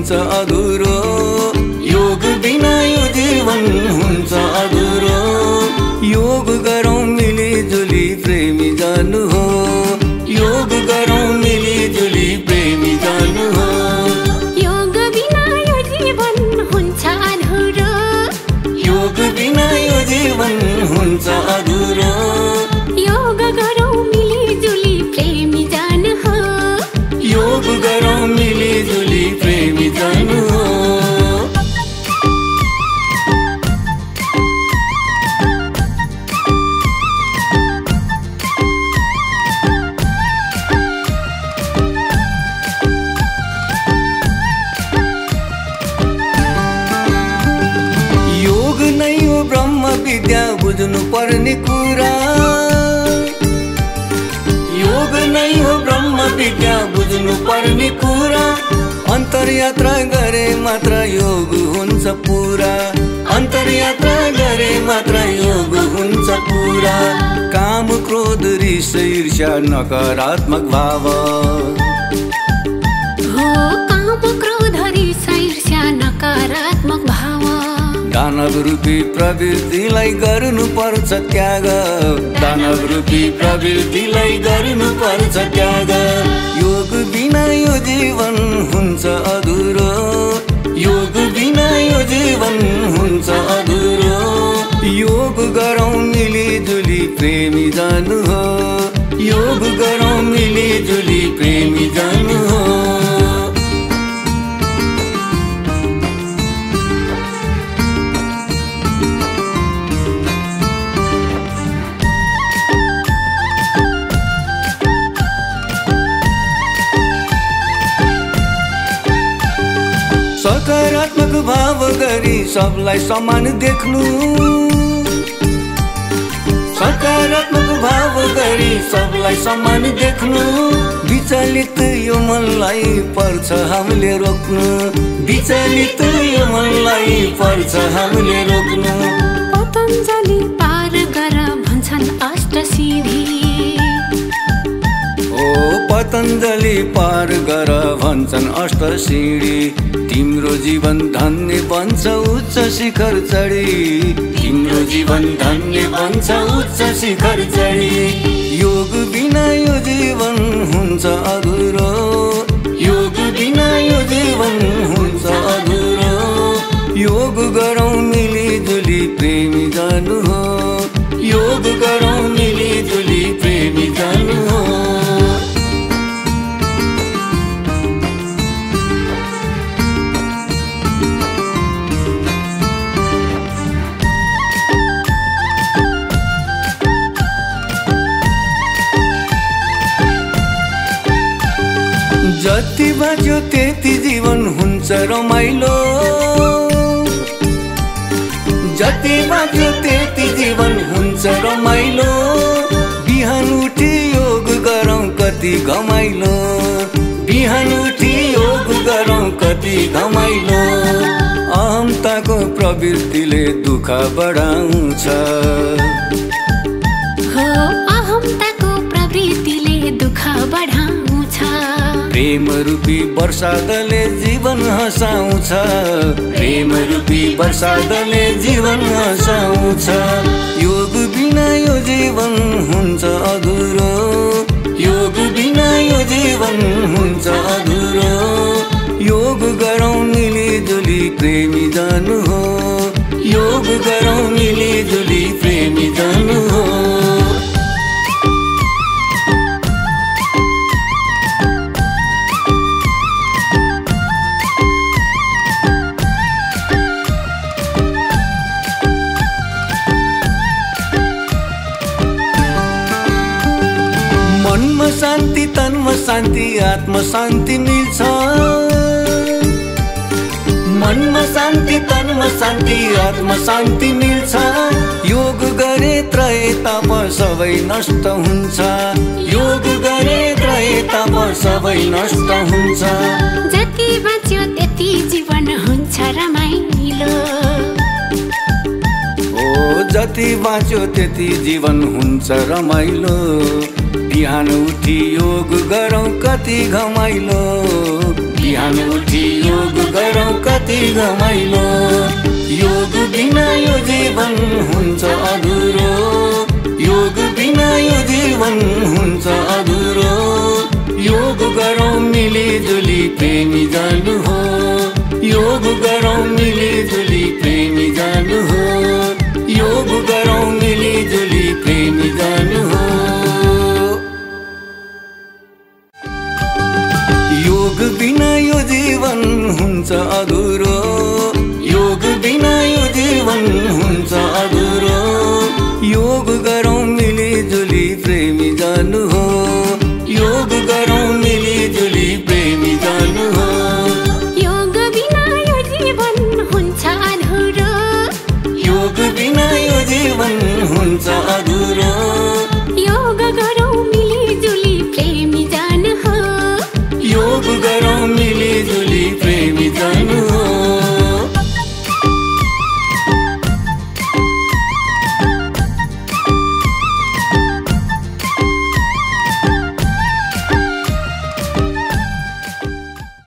हुन्छ अधुरो, योग बिना यो जीवन हुन्छ अधुरो। योग गरौँ मिलिजुली प्रेमी जानु हो, योग गरौँ मिलिजुली प्रेमी जानु हो। योग बिना यो जीवन हुन्छ अधुरो, योग बिना यो जीवन हुन्छ अधुरो। योग गरौँ मिलिजुली प्रेमी जानु हो, योग गरौँ मिलिजुली प्रेमी जानु हो। योग नै हो ब्रह्म विद्या बुझ्नु पर्ने कुरा, योग नै हो ब्रह्म विद्या बुझ्नु पर्ने कुरा। अन्तर्यात्रा गरे मात्र योग हुन्छ पुरा, अन्तर्यात्रा गरे मात्र योग हुन्छ पुरा। काम क्रोध रिस ईर्ष्या नकारात्मक भाव हो, काम क्रोध रिस ईर्ष्या नकारात्मक भाव। दानव रूपी प्रवृत्तिलाई गर्नु पर्छ त्याग, दानव रूपी प्रवृत्तिलाई गर्नु पर्छ त्याग। योग बिना यो जीवन हुन्छ अधुरो, योग बिना यो जीवन हुन्छ अधुरो। योग गरौँ मिलिजुली प्रेमी जानु हो, योग गरौँ मिलिजुली प्रेमी जानु हो। सकारात्मक भाव गरी सबलाई समान देख्नु, सकारात्मक भाव गरी सबलाई समान देख्नु। विचलित यो मनलाई पर्छ हामीले रोक्नु, विचलित यो मनलाई पर्छ हामीले रोक्नु। पतञ्जलि पार गर भन्छन् अष्टसिद्धि, ओ पतञ्जलि पार गर भन्छन् अष्टसिंडी। तिम्रो जीवन धन्य बन्छ उच्च शिखर चढी, तिम्रो जीवन धन्य बन्छ उच्च शिखर चढी। योग बिना यो जीवन हुन्छ अधुरो, योग बिना यो जीवन हुन्छ अधुरो। योग गरौँ मिलिजुली प्रेमी जानु हो, योग गरौँ मिलिजुली प्रेमी जानु हो। जति बाँच्यो त्यति जीवन हुन्छ रमाइलो, जति बाँच्यो त्यति जीवन हुन्छ रमाइलो। बिहान उठी योग गरौँ कति घमाइलो, बिहान उठी योग गरौँ कति घमाइलो। अहमताको प्रवृत्तिले दुःख बढाउँछ, हो अहमताको प्रवृत्तिले दुःख बढाउँछ। प्रेम रूपी वर्षादले जीवन हँसाउँछ, प्रेम रूपी वर्षादले जीवन हँसाउँछ। योग बिना यो जीवन हुन्छ अधुरो, योग बिना यो जीवन हुन्छ अधुरो। योग गरौँ मिलिजुली प्रेमी जानु हो, योग गरौँ मिलिजुली प्रेमी जानु हो। मनमा शान्ति तनमा शान्ति आत्मा शान्ति मिल्छ, मनमा शान्ति तनमा शान्ति आत्मा शान्ति मिल्छ। योग गरे त्रय ताप सबै नष्ट हुन्छ, योग गरे त्रय ताप सबै नष्ट हुन्छ। जति बाँच्यो त्यति जीवन हुन्छ रमाइलो, ओ जति बाँच्यो त्यति जीवन हुन्छ रमाइलो। बिहान उठी योग गरौँ कति घमाइलो, बिहान उठी योग गरौँ कति रमाइलो योग बिना यो जीवन हुन्छ अधुरो योग बिना यो जीवन हुन्छ अधुरो योग गरौँ मिलिजुली प्रेमी जानु हो योग गरौँ मिलिजुली प्रेमी जानु हो योग गरौँ मिलिजुली प्रेमी जानु हो योग बिना यो जीवन हुन्छ अधुरो योग बिना यो जीवन हुन्छ अधुरो योग गरौँ मिलिजुली प्रेमी जानु हो योग गरौँ मिलिजुली प्रेमी जानु हो योग बिना यो जीवन हुन्छ अधुरो योग बिना यो जीवन हुन्छ अधुरो